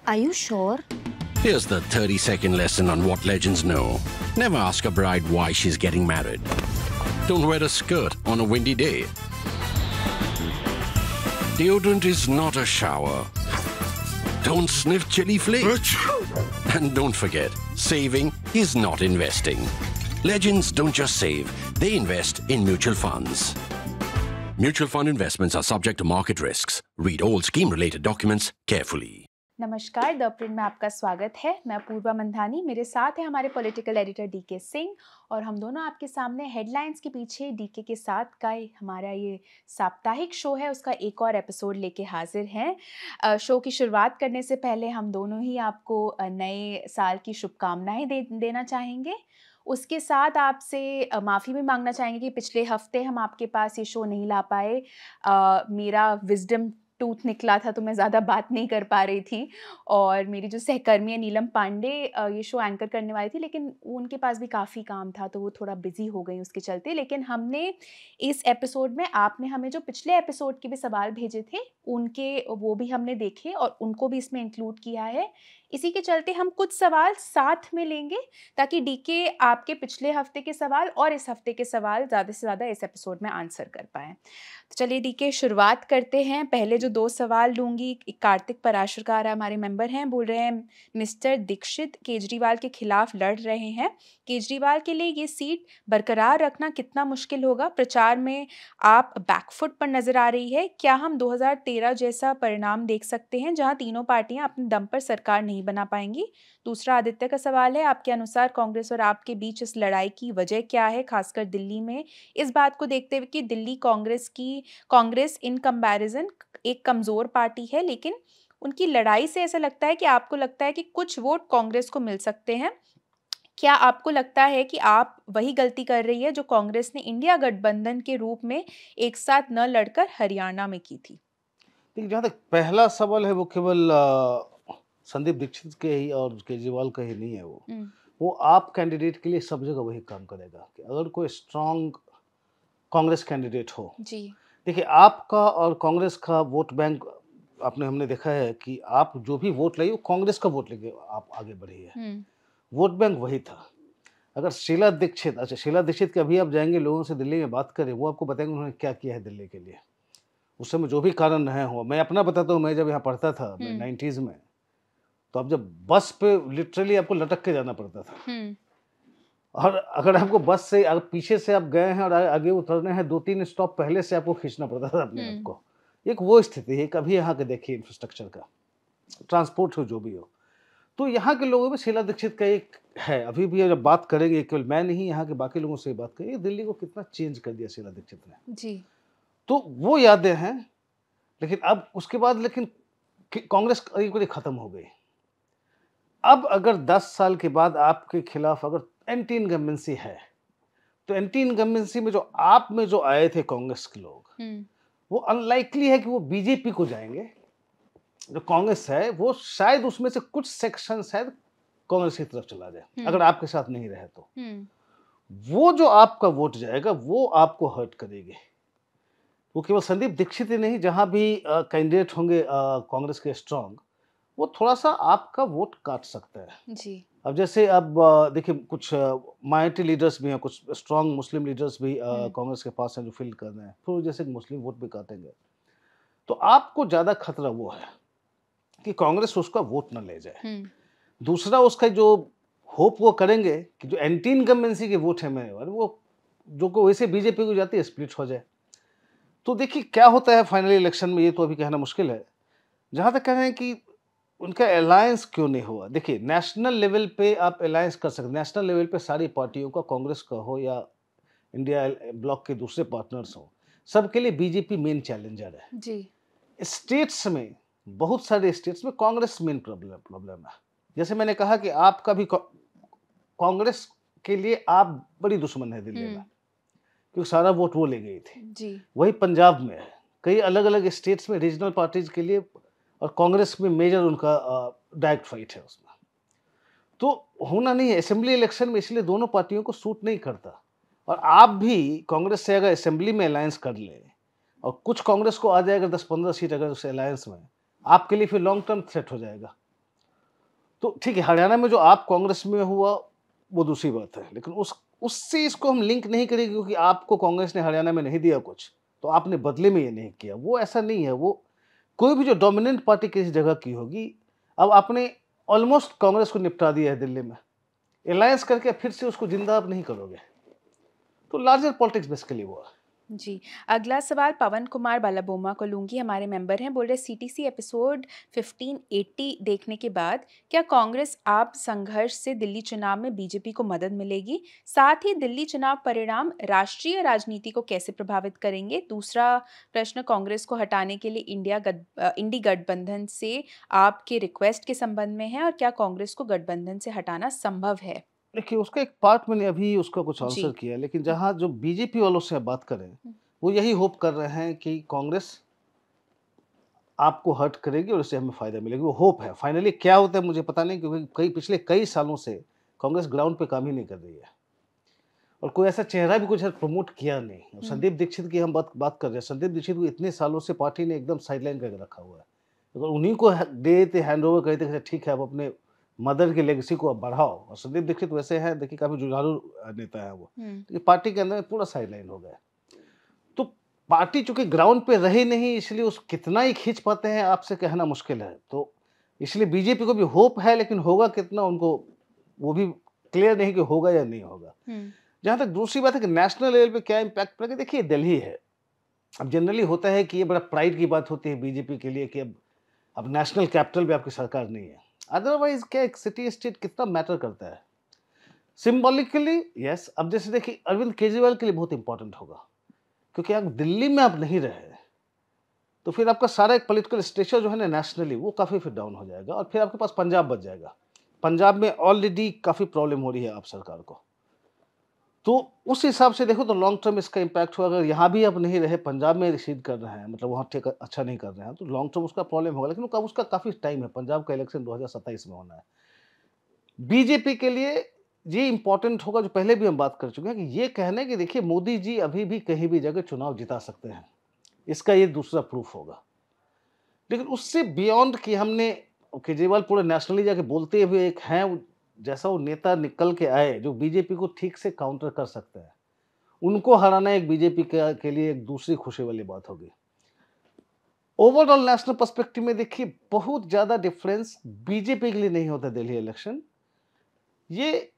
Are you sure? Here's the 30-second lesson on what legends know. Never ask a bride why she's getting married. Don't wear a skirt on a windy day. Deodorant is not a shower. Don't sniff chili flakes. And don't forget, saving is not investing. Legends don't just save, they invest in mutual funds. Mutual fund investments are subject to market risks. Read all scheme-related documents carefully. नमस्कार, the print में आपका स्वागत है। मैं पूर्वा मंधानी, मेरे साथ है हमारे पॉलिटिकल एडिटर डीके सिंह और हम दोनों आपके सामने हेडलाइंस के पीछे डीके के साथ का हमारा ये साप्ताहिक शो है, उसका एक और एपिसोड लेके हाजिर हैं। शो की शुरुआत करने से पहले हम दोनों ही आपको नए साल की शुभकामनाएं देना चाहेंगे। उसके साथ आपसे माफ़ी भी मांगना चाहेंगे कि पिछले हफ्ते हम आपके पास ये शो नहीं ला पाए। मेरा विजडम टूथ निकला था तो मैं ज़्यादा बात नहीं कर पा रही थी और मेरी जो सहकर्मी है नीलम पांडे ये शो एंकर करने वाली थी, लेकिन उनके पास भी काफ़ी काम था तो वो थोड़ा बिजी हो गई उसके चलते। लेकिन हमने इस एपिसोड में, आपने हमें जो पिछले एपिसोड के भी सवाल भेजे थे उनके वो भी हमने देखे और उनको भी इसमें इंक्लूड किया है। इसी के चलते हम कुछ सवाल साथ में लेंगे ताकि डीके आपके पिछले हफ्ते के सवाल और इस हफ्ते के सवाल ज़्यादा से ज़्यादा इस एपिसोड में आंसर कर पाएँ। तो चलिए डीके शुरुआत करते हैं। पहले जो दो सवाल लूँगी, कार्तिक पराशरकार हमारे मेंबर हैं, बोल रहे हैं मिस्टर दीक्षित केजरीवाल के खिलाफ लड़ रहे हैं। केजरीवाल के लिए ये सीट बरकरार रखना कितना मुश्किल होगा? प्रचार में आप बैकफुट पर नजर आ रही है। क्या हम 2013 जैसा परिणाम देख सकते हैं जहां तीनों पार्टियां अपने दम पर सरकार नहीं बना पाएंगी? दूसरा आदित्य का सवाल है, आपके अनुसार कांग्रेस और आपके बीच इस लड़ाई की वजह क्या है, खासकर दिल्ली में, इस बात को देखते हुए कि दिल्ली कांग्रेस इन कंपैरिजन एक कमजोर पार्टी है, लेकिन उनकी लड़ाई से ऐसा लगता है कि आपको लगता है कि कुछ वोट कांग्रेस को मिल सकते हैं। क्या आपको लगता है कि आप वही गलती कर रही है जो कांग्रेस ने इंडिया गठबंधन के रूप में एक साथ न लड़कर हरियाणा में की थी? देखिए, जहाँ तक पहला सवाल है वो केवल संदीप दीक्षित के ही और केजरीवाल का ही नहीं है। वो आप कैंडिडेट के लिए सब जगह वही काम करेगा कि अगर कोई स्ट्रांग कांग्रेस कैंडिडेट हो। जी देखिए, आपका और कांग्रेस का वोट बैंक हमने देखा है कि आप जो भी वोट लाई वो कांग्रेस का वोट लेके आप आगे बढ़ी है। वोट बैंक वही था। अगर शीला दीक्षित के अभी आप जाएंगे लोगों से दिल्ली में बात करें, वो आपको बताएंगे उन्होंने क्या किया है दिल्ली के लिए। उस समय जो भी कारण रहे हो, मैं अपना बताता हूँ, मैं जब यहाँ पढ़ता था 90s में, तो अब जब बस पे लिटरली आपको लटक के जाना पड़ता था और अगर आपको बस से अगर पीछे से आप गए हैं और आगे उतरने हैं 2-3 स्टॉप पहले से आपको खींचना पड़ता था अपने आप को। एक वो स्थिति है। कभी यहाँ के देखिए इंफ्रास्ट्रक्चर का, ट्रांसपोर्ट हो जो भी हो, तो यहाँ के लोगों में शीला दीक्षित का एक है। अभी भी जब बात करेंगे, केवल मैं नहीं, यहाँ के बाकी लोगों से बात करेंगे, दिल्ली को कितना चेंज कर दिया शीला दीक्षित ने जी। तो वो यादें हैं। लेकिन अब उसके बाद कांग्रेस खत्म हो गई। अब अगर 10 साल के बाद आपके खिलाफ अगर एंटी इनकम्बेंसी है, तो एंटी इनकम्बेंसी में जो आप में जो आए थे कांग्रेस के लोग, वो अनलाइकली है कि वो बीजेपी को जाएंगे। जो कांग्रेस है वो शायद उसमें से कुछ सेक्शन शायद कांग्रेस की तरफ चला जाए अगर आपके साथ नहीं रहे तो। वो जो आपका वोट जाएगा वो आपको हर्ट करेगी। वो केवल संदीप दीक्षित ही नहीं, जहां भी कैंडिडेट होंगे कांग्रेस के स्ट्रांग, वो थोड़ा सा आपका वोट काट सकता है जी। अब जैसे अब देखिए, कुछ माइनॉरिटी लीडर्स भी हैं, कुछ स्ट्रांग मुस्लिम लीडर्स भी कांग्रेस के पास हैं जो फील कर रहे हैं, फिर जैसे मुस्लिम वोट भी काटेंगे। तो आपको ज्यादा खतरा वो है कि कांग्रेस उसका वोट न ले जाए। दूसरा, उसका जो होप वो करेंगे कि जो एंटी इनकम्बेंसी के वोट है मेरे वाले, वो जो को वैसे बीजेपी को जाती है स्प्लिट हो जाए। तो देखिए क्या होता है फाइनली इलेक्शन में, ये तो अभी कहना मुश्किल है। जहां तक कह रहे हैं कि उनका अलायंस क्यों नहीं हुआ, देखिए नेशनल लेवल पे आप अलायंस कर सकते, नेशनल लेवल पे सारी पार्टियों का, कांग्रेस का हो या इंडिया ब्लॉक के दूसरे पार्टनर्स हो, सबके लिए बीजेपी मेन चैलेंजर है जी। स्टेट्स में, बहुत सारे स्टेट्स में कांग्रेस मेन प्रॉब्लम है। जैसे मैंने कहा कि आपका भी कांग्रेस के लिए आप बड़ी दुश्मन है दिल्ली में, क्योंकि सारा वोट वो ले गई थी जी। वही पंजाब में है, कई अलग अलग स्टेट्स में रीजनल पार्टीज के लिए, और कांग्रेस में मेजर उनका डायरेक्ट फाइट है उसमें। तो होना नहीं है असेंबली इलेक्शन में, इसलिए दोनों पार्टियों को सूट नहीं करता। और आप भी कांग्रेस से अगर असेंबली में अलायंस कर ले और कुछ कांग्रेस को आ जाएगा 10-15 सीट अगर उस अलायंस में, आपके लिए फिर लॉन्ग टर्म थ्रेट हो जाएगा। तो ठीक है, हरियाणा में जो आप कांग्रेस में हुआ वो दूसरी बात है, लेकिन उससे इसको हम लिंक नहीं करेंगे क्योंकि आपको कांग्रेस ने हरियाणा में नहीं दिया कुछ तो आपने बदले में ये नहीं किया। वो ऐसा नहीं है। वो कोई भी जो डोमिनेंट पार्टी किसी जगह की होगी, अब आपने ऑलमोस्ट कांग्रेस को निपटा दिया है दिल्ली में, अलायंस करके फिर से उसको जिंदा आप नहीं करोगे। तो लार्जर पॉलिटिक्स बेसिकली वो है। जी, अगला सवाल पवन कुमार बालाबोमा को लूँगी, हमारे मेंबर हैं। बोल रहे सीटीसी एपिसोड 1580 देखने के बाद क्या कांग्रेस आप संघर्ष से दिल्ली चुनाव में बीजेपी को मदद मिलेगी? साथ ही दिल्ली चुनाव परिणाम राष्ट्रीय राजनीति को कैसे प्रभावित करेंगे? दूसरा प्रश्न कांग्रेस को हटाने के लिए इंडी गठबंधन से आपके रिक्वेस्ट के संबंध में है और क्या कांग्रेस को गठबंधन से हटाना संभव है? देखिए, उसका एक पार्ट मैंने अभी उसका कुछ जी। आंसर किया, लेकिन जहाँ जो बीजेपी वालों से आप बात करें, वो यही होप कर रहे हैं कि कांग्रेस आपको हर्ट करेगी और इससे हमें फायदा मिलेगा। वो होप है। फाइनली क्या होता है मुझे पता नहीं, क्योंकि पिछले कई सालों से कांग्रेस ग्राउंड पे काम ही नहीं कर रही है और कोई ऐसा चेहरा भी कुछ प्रमोट किया नहीं। और संदीप दीक्षित की हम बात कर रहे हैं। संदीप दीक्षित को इतने सालों से पार्टी ने एकदम साइडलाइन करके रखा हुआ है। अगर उन्हीं को देते हैंड ओवर करते ठीक है, आप अपने मदर की लेगेसी को बढ़ाओ। और संदीप दीक्षित वैसे हैं, देखिए काफी जुझारू नेता है वो, तो पार्टी के अंदर पूरा साइडलाइन हो गया। तो पार्टी चूंकि ग्राउंड पे रही नहीं, इसलिए उस कितना ही खींच पाते हैं आपसे कहना मुश्किल है। तो इसलिए बीजेपी को भी होप है, लेकिन होगा कितना उनको वो भी क्लियर नहीं कि होगा या नहीं होगा। जहां तक दूसरी बात है कि नेशनल लेवल पे क्या इम्पैक्ट पड़ेगा, देखिए दिल्ली है। अब जनरली होता है कि ये बड़ा प्राइड की बात होती है बीजेपी के लिए कि अब नेशनल कैपिटल पे आपकी सरकार नहीं है। अदरवाइज क्या एक सिटी स्टेट कितना मैटर करता है सिंबॉलिकली? यस। अब जैसे देखिए अरविंद केजरीवाल के लिए बहुत इंपॉर्टेंट होगा, क्योंकि आप दिल्ली में आप नहीं रहे तो फिर आपका सारा एक पॉलिटिकल स्ट्रक्चर जो है ना नेशनली, वो काफी फिर डाउन हो जाएगा और फिर आपके पास पंजाब बच जाएगा। पंजाब में ऑलरेडी काफी प्रॉब्लम हो रही है आप सरकार को। तो उस हिसाब से देखो तो लॉन्ग टर्म इसका इम्पैक्ट हुआ। अगर यहाँ भी आप नहीं रहे, पंजाब में रिसीड कर रहे हैं, मतलब वहाँ ठीक अच्छा नहीं कर रहे हैं, तो लॉन्ग टर्म उसका प्रॉब्लम होगा। लेकिन उसका काफी टाइम है। पंजाब का इलेक्शन 2027 में होना है। बीजेपी के लिए ये इंपॉर्टेंट होगा, जो पहले भी हम बात कर चुके हैं, कि ये कहने कि देखिए मोदी जी अभी भी कहीं भी जगह चुनाव जिता सकते हैं, इसका ये दूसरा प्रूफ होगा। लेकिन उससे बियॉन्ड कि हमने केजरीवाल पूरे नेशनली जाके बोलते हुए एक हैं जैसा वो नेता निकल के आए जो बीजेपी को ठीक से काउंटर कर सकते हैं, उनको हराना एक बीजेपी के लिए एक दूसरी खुशी वाली बात होगी। ओवरऑल नेशनल पर्सपेक्टिव में देखिए बहुत ज्यादा डिफरेंस बीजेपी के लिए नहीं होता दिल्ली इलेक्शन। ये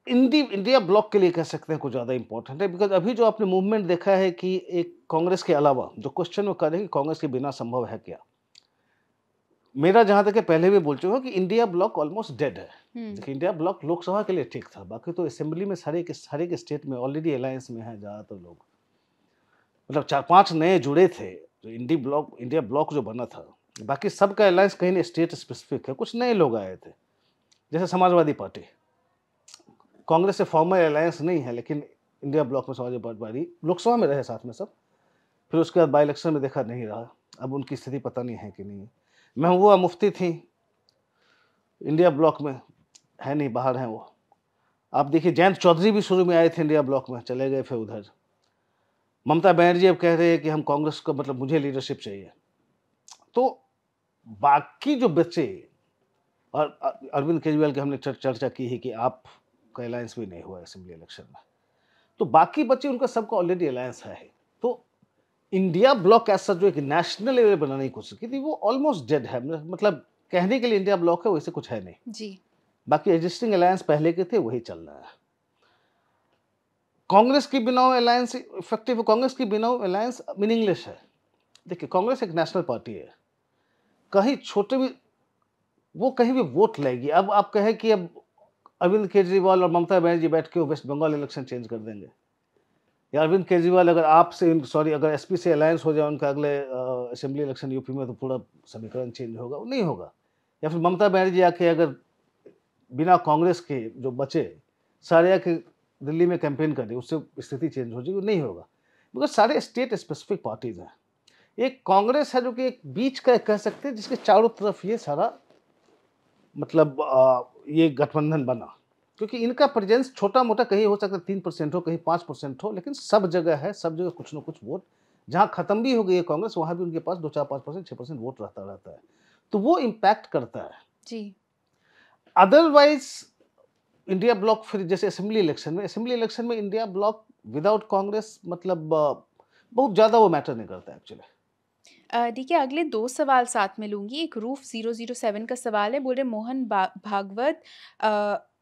इंडिया ब्लॉक के लिए कह सकते हैं कुछ ज्यादा इंपॉर्टेंट है, बिकॉज अभी जो आपने मूवमेंट देखा है कि एक कांग्रेस के अलावा जो क्वेश्चन वो करें कि कांग्रेस के बिना संभव है क्या, मेरा जहां तक है पहले भी बोल चुका हूं कि इंडिया ब्लॉक ऑलमोस्ट डेड है। देखिए इंडिया ब्लॉक लोकसभा के लिए ठीक था, बाकी तो असेंबली में सारे के स्टेट में ऑलरेडी अलायंस में है ज्यादातर लोग, मतलब 4-5 नए जुड़े थे। जो इंडिया ब्लॉक जो बना था, बाकी सबका अलायंस कहीं स्टेट स्पेसिफिक है, कुछ नए लोग आए थे। जैसे समाजवादी पार्टी कांग्रेस से फॉर्मल अलायंस नहीं है, लेकिन इंडिया ब्लॉक में समाजवादी पार्टी लोकसभा में रहे साथ में सब, फिर उसके बाद बाई इलेक्शन में देखा नहीं रहा। अब उनकी स्थिति पता नहीं है कि नहीं। महबूबा मुफ्ती थी इंडिया ब्लॉक में, है नहीं, बाहर हैं वो। आप देखिए जयंत चौधरी भी शुरू में आए थे इंडिया ब्लॉक में, चले गए फिर उधर। ममता बनर्जी अब कह रहे हैं कि हम कांग्रेस को, मतलब मुझे लीडरशिप चाहिए। तो बाकी जो बच्चे, और अरविंद केजरीवाल की हमने चर्चा की है कि आप का अलायंस भी नहीं हुआ असेंबली इलेक्शन में, तो बाकी बच्चे उनका सबका ऑलरेडी अलायंस है। तो इंडिया ब्लॉक ऐसा जो एक नेशनल लेवल बनाने की कोशिश की थी, वो ऑलमोस्ट डेड है। मतलब कहने के लिए इंडिया ब्लॉक है, वैसे कुछ है नहीं जी। बाकी एग्जिस्टिंग अलायंस पहले के थे वही चल रहा है। कांग्रेस की बिना अलायंस इफेक्टिव, कांग्रेस की बिना अलायंस मीनिंगलेस है। देखिए कांग्रेस एक नेशनल पार्टी है, कहीं छोटे भी वो कहीं भी वोट लेगी। अब आप कहें कि अब अरविंद केजरीवाल और ममता बनर्जी बैठ के वेस्ट बंगाल इलेक्शन चेंज कर देंगे, या अरविंद केजरीवाल अगर अगर एसपी से अलायंस हो जाए उनका अगले असेंबली इलेक्शन यूपी में, तो पूरा समीकरण चेंज होगा? वो नहीं होगा। या फिर ममता बनर्जी आके अगर बिना कांग्रेस के जो बचे सारे आके दिल्ली में कैंपेन कर रही, उससे स्थिति चेंज हो जाएगी? नहीं होगा, बिकॉज सारे स्टेट स्पेसिफिक पार्टीज हैं। एक कांग्रेस है जो कि एक बीच का कह सकते हैं, जिसके चारों तरफ ये सारा मतलब ये गठबंधन बना, क्योंकि इनका प्रेजेंस छोटा मोटा कहीं हो सकता है 3% हो, कहीं 5% हो, लेकिन सब जगह है, सब जगह कुछ ना कुछ वोट। जहां खत्म भी हो गई है कांग्रेस, वहां भी उनके पास 2, 4, 5%, 6% वोट रहता है। तो वो इम्पैक्ट करता है जी। अदरवाइज इंडिया ब्लॉक, फिर जैसे असेंबली इलेक्शन में इंडिया ब्लॉक विदाउट कांग्रेस मतलब बहुत ज़्यादा वो मैटर नहीं करता एक्चुअली। देखिए, अगले 2 सवाल साथ में लूँगी। एक रूफ 007 का सवाल है, बोल रहे मोहन भागवत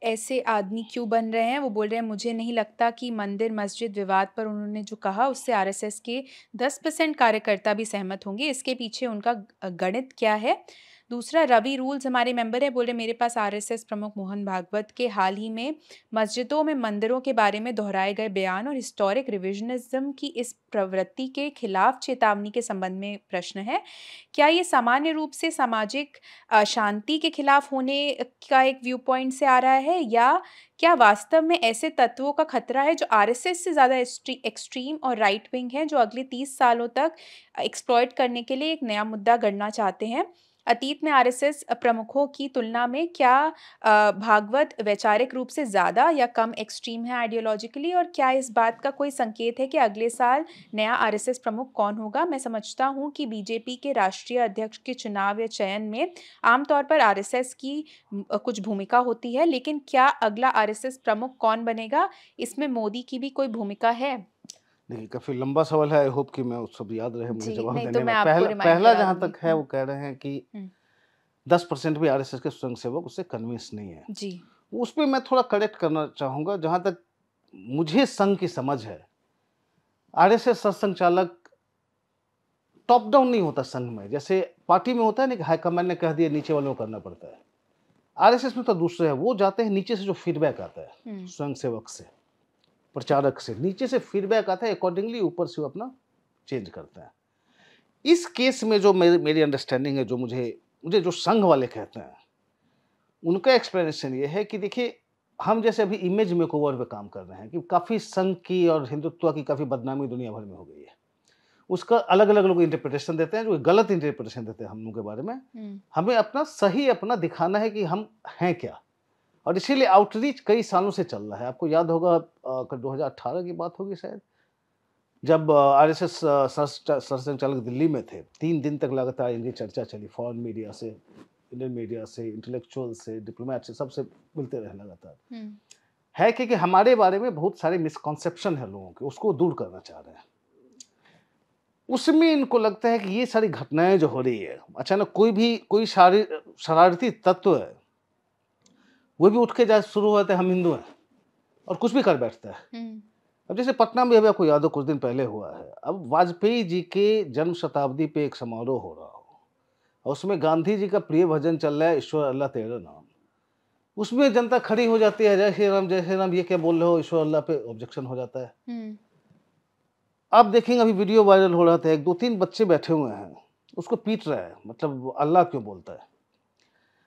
ऐसे आदमी क्यों बन रहे हैं? वो बोल रहे हैं मुझे नहीं लगता कि मंदिर मस्जिद विवाद पर उन्होंने जो कहा उससे आरएसएस के 10% कार्यकर्ता भी सहमत होंगे। इसके पीछे उनका गणित क्या है? दूसरा, रवि रूल्स हमारे मेंबर हैं, बोल रहे मेरे पास आरएसएस प्रमुख मोहन भागवत के हाल ही में मस्जिदों में मंदिरों के बारे में दोहराए गए बयान और हिस्टोरिक रिविजनिज्म की इस प्रवृत्ति के खिलाफ चेतावनी के संबंध में प्रश्न है। क्या ये सामान्य रूप से सामाजिक अशांति के खिलाफ होने का एक व्यू पॉइंट से आ रहा है, या क्या वास्तव में ऐसे तत्वों का खतरा है जो आरएसएस से ज़्यादा एक्सट्रीम और राइट विंग हैं, जो अगले 30 सालों तक एक्सप्लॉइट करने के लिए एक नया मुद्दा गढ़ना चाहते हैं? अतीत में आरएसएस प्रमुखों की तुलना में क्या भागवत वैचारिक रूप से ज़्यादा या कम एक्सट्रीम है आइडियोलॉजिकली, और क्या इस बात का कोई संकेत है कि अगले साल नया आरएसएस प्रमुख कौन होगा? मैं समझता हूँ कि बीजेपी के राष्ट्रीय अध्यक्ष के चुनाव या चयन में आमतौर पर आरएसएस की कुछ भूमिका होती है, लेकिन क्या अगला आरएसएस प्रमुख कौन बनेगा, इसमें मोदी की भी कोई भूमिका है? देखिए, काफी लंबा सवाल है, आई होप कि मैं उस सब याद रहे मुझे जी, जवाब नहीं तो देने मैं में। आपको पहला रिमाइंड पहला करा जहाँ दूँगी। तक है वो कह रहे हैं कि हुँ, 10% भी आरएसएस के स्वयंसेवक उससे कन्विंस नहीं है। जी। उस पे मैं थोड़ा करेक्ट करना चाहूँगा। जहाँ तक मुझे संघ की समझ है, आरएसएस सरसंघचालक टॉप डाउन नहीं होता संघ में, जैसे पार्टी में होता है ना कि हाईकमांड ने कह दिया नीचे वालों को करना पड़ता है। आरएसएस में तो दूसरे है, वो जाते हैं नीचे से, जो फीडबैक आता है स्वयंसेवक से, प्रचारक से, नीचे से फीडबैक आता है, अकॉर्डिंगली ऊपर से वो अपना चेंज करते हैं। इस केस में जो मेरी अंडरस्टैंडिंग है, जो मुझे जो संघ वाले कहते हैं, उनका एक्सप्लेनेशन ये है कि देखिए, हम जैसे अभी इमेज मेकओवर पे काम कर रहे हैं कि काफ़ी संघ की और हिंदुत्व की काफ़ी बदनामी दुनिया भर में हो गई है। उसका अलग-अलग लोग इंटरप्रिटेशन देते हैं, जो गलत इंटरप्रिटेशन देते हैं हम लोगों के बारे में। हमें अपना दिखाना है कि हम हैं क्या, और इसीलिए आउटरीच कई सालों से चल रहा है। आपको याद होगा 2018 की बात होगी शायद, जब आरएसएस सरसंघचालक दिल्ली में थे, 3 दिन तक लगातार इनकी चर्चा चली, फॉरेन मीडिया से, इंडियन मीडिया से, इंटेलेक्चुअल से, डिप्लोमेट से, सबसे मिलते रहे लगातार। है कि हमारे बारे में बहुत सारे मिसकॉन्सेप्शन है लोगों के, उसको दूर करना चाह रहे हैं। उसमें इनको लगता है कि ये सारी घटनाएं जो हो रही है, अचानक कोई शरारती तत्व है, वो भी उठ के जा शुरू होता है हम हिंदू हैं, और कुछ भी कर बैठता है। अब जैसे पटना में अभी आपको याद हो, कुछ दिन पहले हुआ है, अब वाजपेयी जी के जन्म शताब्दी पे एक समारोह हो रहा हो, और उसमें गांधी जी का प्रिय भजन चल रहा है, ईश्वर अल्लाह तेरा नाम। उसमें जनता खड़ी हो जाती है, जय श्री राम, ये क्या बोल रहे हो, ईश्वर अल्लाह पे ऑब्जेक्शन हो जाता है। आप देखेंगे अभी वीडियो वायरल हो रहा था, 1-2-3 बच्चे बैठे हुए हैं, उसको पीट रहा है, मतलब अल्लाह क्यों बोलता है।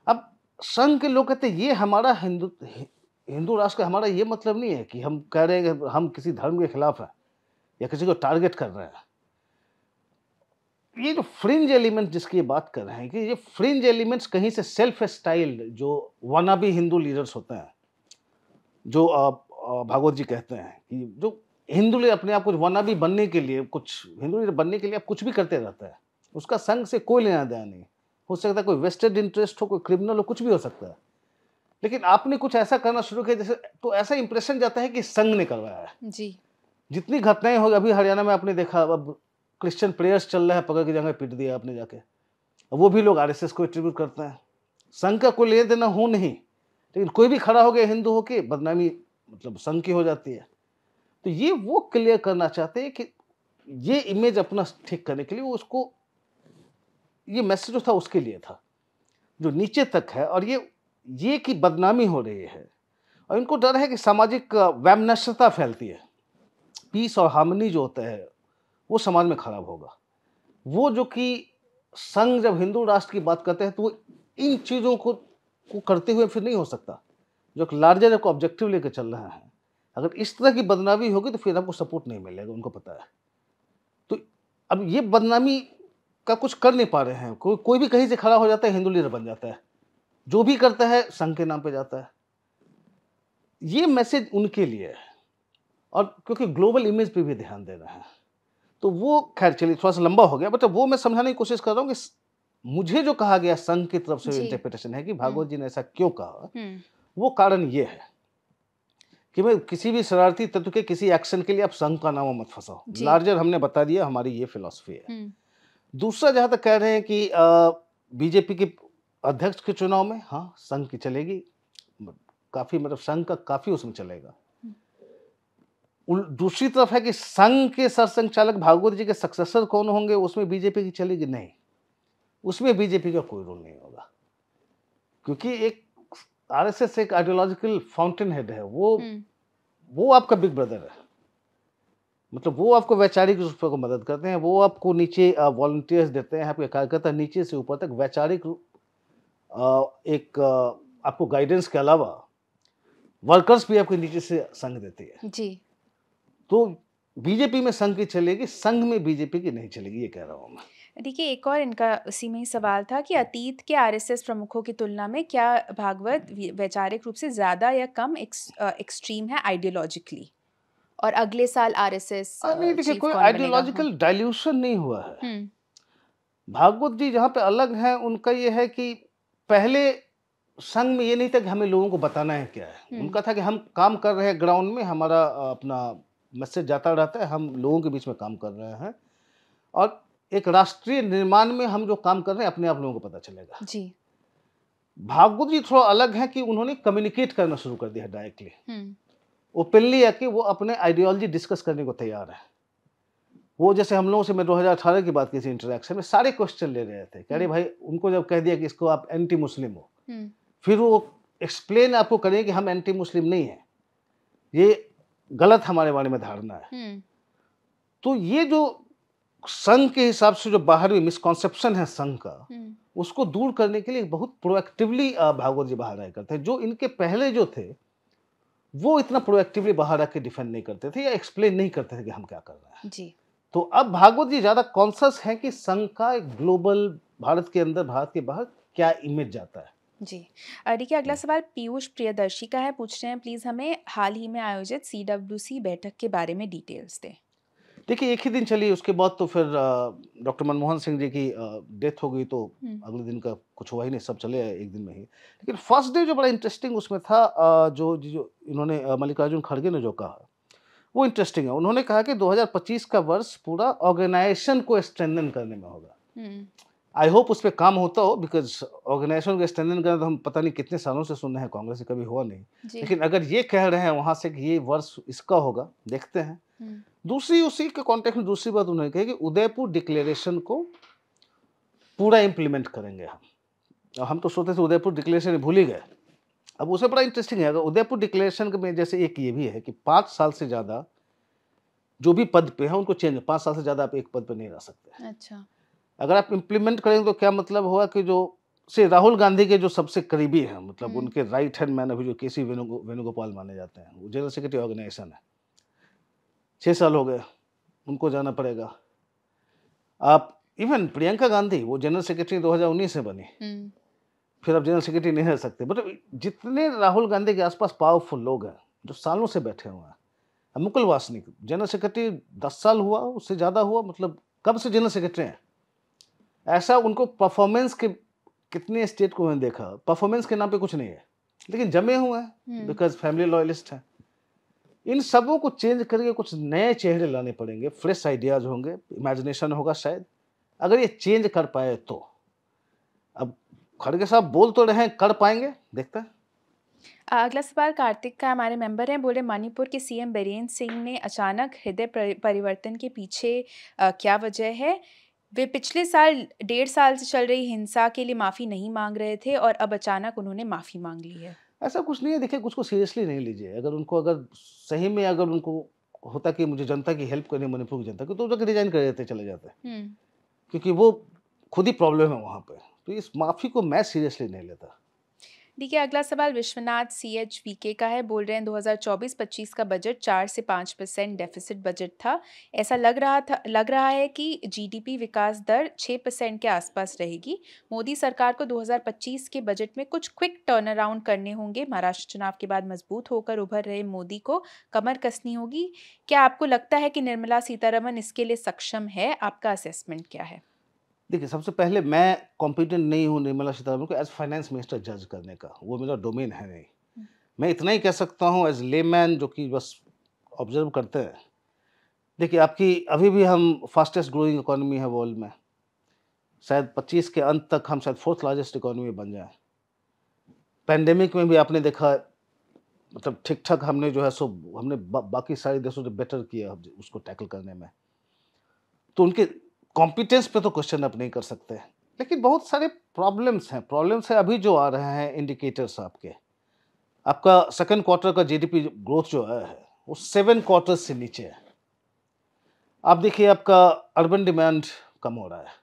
अब संघ के लोग कहते हैं ये हमारा हिंदू राष्ट्र का हमारा ये मतलब नहीं है कि हम कह रहे हैं कि हम किसी धर्म के खिलाफ हैं या किसी को टारगेट कर रहे हैं। ये जो फ्रिंज एलिमेंट जिसकी बात कर रहे हैं, कि ये फ्रिंज एलिमेंट्स कहीं से सेल्फ स्टाइल्ड जो वनाबी हिंदू लीडर्स होते हैं, जो भागवत जी कहते हैं कि जो हिंदू लीडर अपने आप कुछ वनाबी बनने के लिए, कुछ हिंदू लीडर बनने के लिए आप कुछ भी करते रहता है, उसका संघ से कोई लेना देना नहीं। हो सकता है कोई वेस्टेड इंटरेस्ट हो, कोई क्रिमिनल हो, कुछ भी हो सकता है, लेकिन आपने कुछ ऐसा करना शुरू किया जैसे, तो ऐसा इंप्रेशन जाता है कि संघ ने करवाया है। जी। जितनी घटनाएं हो, अभी हरियाणा में आपने देखा, अब क्रिश्चियन प्रेयर्स चल रहा है, पकड़ की जगह पीट दिया आपने जाके, वो भी लोग आरएसएस को एट्रीब्यूट करते हैं। संघ का कोई लेना देना हो नहीं, लेकिन कोई भी खड़ा हो गया हिंदू हो के, बदनामी मतलब संघ की हो जाती है। तो ये वो क्लियर करना चाहते हैं कि ये इमेज अपना ठीक करने के लिए, वो उसको, ये मैसेज जो था उसके लिए था, जो नीचे तक है, और ये कि बदनामी हो रही है, और इनको डर है कि सामाजिक वैमनस्यता फैलती है, पीस और हार्मनी जो होता है वो समाज में खराब होगा। वो जो कि संघ जब हिंदू राष्ट्र की बात करते हैं, तो वो इन चीज़ों को करते हुए फिर नहीं हो सकता, जो एक लार्जर को ऑब्जेक्टिव लेकर चल रहे हैं। अगर इस तरह की बदनामी होगी तो फिर आपको सपोर्ट नहीं मिलेगा, उनको पता है। तो अब ये बदनामी का कुछ कर नहीं पा रहे हैं, कोई भी कहीं से खड़ा हो जाता है, हिंदू लीडर बन जाता है, जो भी करता है संघ के नाम पे जाता है। ये मैसेज उनके लिए है, और क्योंकि ग्लोबल इमेज पे भी ध्यान दे रहे हैं, तो वो खैर चलिए थोड़ा सा लंबा हो गया, बट वो मैं समझाने की कोशिश कर रहा हूँ कि मुझे जो कहा गया संघ की तरफ से जी। इंटरप्रिटेशन है कि भागवत जी ने ऐसा क्यों कहा, हम्म, वो कारण ये है कि भाई किसी भी शरारती तत्व के किसी एक्शन के लिए आप संघ का नाम मत फंसाओ। जी। लार्जर हमने बता दिया, हमारी ये फिलॉसफी है। हम्म, दूसरा, जहां तक कह रहे हैं कि बीजेपी के अध्यक्ष के चुनाव में हाँ संघ की चलेगी, काफी मतलब संघ का काफी उसमें चलेगा। दूसरी तरफ है कि संघ के सरसंघचालक भागवत जी के सक्सेसर कौन होंगे, उसमें बीजेपी की चलेगी नहीं, उसमें बीजेपी का कोई रोल नहीं होगा, क्योंकि एक आरएसएस एक आइडियोलॉजिकल फाउंटेन हेड है, वो आपका बिग ब्रदर है। मतलब वो आपको वैचारिक रूप से मदद करते हैं, वो आपको नीचे वॉलंटियर्स देते हैं, आपके कार्यकर्ता नीचे से ऊपर तक वैचारिक एक आपको गाइडेंस के अलावा वर्कर्स भी आपके नीचे से संघ देती है। जी। तो बीजेपी में संघ की चलेगी, संघ में बीजेपी की नहीं चलेगी, ये कह रहा हूँ मैं। देखिए, एक और इनका उसी में ही सवाल था कि अतीत के आरएसएस प्रमुखों की तुलना में क्या भागवत वैचारिक रूप से ज़्यादा या कम एक्सट्रीम है आइडियोलॉजिकली, और अगले साल आरएसएस नहीं देखिए, चीफ कोई कौन बनेगा? आइडियोलॉजिकल डाइल्यूशन नहीं हुआ है। हम्म, भागवत जी जहाँ पे अलग हैं, उनका ये है कि पहले संघ में ये नहीं था कि हमें लोगों को बताना है क्या है, उनका था कि हम काम कर रहे हैं ग्राउंड में, हमारा अपना मैसेज जाता रहता है, हम लोगों के बीच में काम कर रहे हैं, और एक राष्ट्रीय निर्माण में हम जो काम कर रहे हैं अपने आप लोगों को पता चलेगा। जी। भागवत जी थोड़ा अलग है कि उन्होंने कम्युनिकेट करना शुरू कर दिया डायरेक्टली, ओपनली आके वो अपने आइडियोलॉजी डिस्कस करने को तैयार है। वो जैसे हम लोगों से मैं 2018 की बात की थी, इंटरेक्शन में सारे क्वेश्चन ले रहे थे, कह रहे भाई, उनको जब कह दिया कि इसको आप एंटी मुस्लिम हो, फिर वो एक्सप्लेन आपको करें कि हम एंटी मुस्लिम नहीं है, ये गलत हमारे बारे में धारणा है। तो ये जो संघ के हिसाब से जो बाहरी मिसकॉन्सेप्शन है संघ का, उसको दूर करने के लिए बहुत प्रोएक्टिवली भागवत जी बाहर आया करते हैं। जो इनके पहले जो थे वो इतना प्रोएक्टिवली बाहर आके डिफेंड नहीं करते थे या एक्सप्लेन नहीं करते थे कि हम क्या कर रहे हैं। जी। तो अब भागवत जी ज्यादा कॉन्शियस है कि संघ का एक ग्लोबल, भारत के अंदर भारत के बाहर क्या इमेज जाता है। जी। देखिए, अगला सवाल पीयूष प्रियदर्शी का है। पूछ रहे हैं, प्लीज़ हमें हाल ही में आयोजित CWC बैठक के बारे में डिटेल्स दें। देखिए, एक ही दिन चली, उसके बाद तो फिर डॉक्टर मनमोहन सिंह जी की डेथ हो गई, तो अगले दिन का कुछ हुआ ही नहीं, सब चले आए एक दिन में ही। लेकिन फर्स्ट डे जो बड़ा इंटरेस्टिंग उसमें था, जो जो इन्होंने मल्लिकार्जुन खड़गे ने जो कहा वो इंटरेस्टिंग है। उन्होंने कहा कि 2025 का वर्ष पूरा ऑर्गेनाइजेशन को स्ट्रेंथन करने में होगा। आई होप उस पर काम होता हो, बिकॉज ऑर्गेनाइजेशन को स्ट्रेंथन करना तो हम पता नहीं कितने सालों से सुन रहे हैं, कांग्रेस से कभी हुआ नहीं। लेकिन अगर ये कह रहे हैं वहां से कि ये वर्ष इसका होगा, देखते हैं। दूसरी उसी के कॉन्टेक्स्ट में दूसरी बात उन्होंने कही कि उदयपुर डिक्लेरेशन को पूरा इंप्लीमेंट करेंगे हम। हम तो सोचते थे उदयपुर डिक्लेरेशन भूल ही गए। अब उसे बड़ा इंटरेस्टिंग है, अगर उदयपुर डिक्लेरेशन में जैसे एक ये भी है कि 5 साल से ज्यादा जो भी पद पे है उनको चेंज, 5 साल से ज्यादा आप एक पद पे नहीं रह सकते। अच्छा। अगर आप इंप्लीमेंट करेंगे तो क्या मतलब हुआ कि जो से राहुल गांधी के जो सबसे करीबी हैं, मतलब उनके राइट हैंड मैन अभी जो केसी वेणुगोपाल माने जाते हैं, वो जनरल सेक्रेटरी ऑर्गेनाइजेशन है, 6 साल हो गए, उनको जाना पड़ेगा। आप इवन प्रियंका गांधी, वो जनरल सेक्रेटरी 2019 से बनी, फिर आप जनरल सेक्रेटरी नहीं रह सकते। मतलब जितने राहुल गांधी के आसपास पावरफुल लोग हैं जो सालों से बैठे हुए हैं, मुकुल वासनिक जनरल सेक्रेटरी 10 साल हुआ, उससे ज़्यादा हुआ, मतलब कब से जनरल सेक्रेटरी हैं। ऐसा उनको परफॉर्मेंस के कितने स्टेट को मैंने देखा, परफॉर्मेंस के नाम पे कुछ नहीं है, लेकिन जमे हुए हैं बिकॉज फैमिली लॉयलिस्ट हैं। इन सबों को चेंज करके कुछ नए चेहरे लाने पड़ेंगे, फ्रेश आइडियाज होंगे, इमेजिनेशन होगा शायद, अगर ये चेंज कर पाए तो। अब खड़गे साहब बोल तो रहे हैं, कर पाएंगे, देखते हैं। अगला सवाल कार्तिक का, हमारे मेंबर हैं, बोले मणिपुर के सीएम बीरेन सिंह ने अचानक हृदय परिवर्तन के पीछे क्या वजह है? वे पिछले साल 1.5 साल से चल रही हिंसा के लिए माफ़ी नहीं मांग रहे थे और अब अचानक उन्होंने माफ़ी मांग ली है। ऐसा कुछ नहीं है, देखिए कुछ को सीरियसली नहीं लीजिए। अगर सही में अगर उनको होता कि मुझे जनता की हेल्प करनी, मणिपुर की जनता की, तो जाकर रिजाइन कर देते, चले जाते, क्योंकि वो खुद ही प्रॉब्लम है वहाँ पे। तो इस माफ़ी को मैं सीरियसली नहीं लेता। देखिए, अगला सवाल विश्वनाथ CHVK का है। बोल रहे हैं 2024-25 का बजट 4 से 5% डेफिसिट बजट था। ऐसा लग रहा है कि GDP विकास दर 6% के आसपास रहेगी। मोदी सरकार को 2025 के बजट में कुछ क्विक टर्न अराउंड करने होंगे। महाराष्ट्र चुनाव के बाद मजबूत होकर उभर रहे मोदी को कमर कसनी होगी। क्या आपको लगता है कि निर्मला सीतारमण इसके लिए सक्षम है? आपका असेसमेंट क्या है? देखिए, सबसे पहले मैं कॉम्पिटेंट नहीं हूँ निर्मला सीतारमण को एज फाइनेंस मिनिस्टर जज करने का, वो मेरा डोमेन है नहीं। मैं इतना ही कह सकता हूँ एज लेमैन जो कि बस ऑब्जर्व करते हैं। देखिए, आपकी अभी भी हम फास्टेस्ट ग्रोइंग इकोनॉमी है वर्ल्ड में, शायद 25 के अंत तक हम शायद 4th लार्जेस्ट इकोनॉमी बन जाएं। पैंडेमिक में भी आपने देखा, मतलब ठीक ठाक हमने जो है सो हमने बाकी सारे देशों से बेटर किया उसको टैकल करने में। तो उनके कॉम्पिटेंस पे तो क्वेश्चन आप नहीं कर सकते, लेकिन बहुत सारे प्रॉब्लम्स हैं। प्रॉब्लम्स है अभी जो आ रहे हैं इंडिकेटर्स आपके, आपका सेकंड क्वार्टर का जीडीपी ग्रोथ जो है वो 7 क्वार्टर्स से नीचे है। आप देखिए, आपका अर्बन डिमांड कम हो रहा है,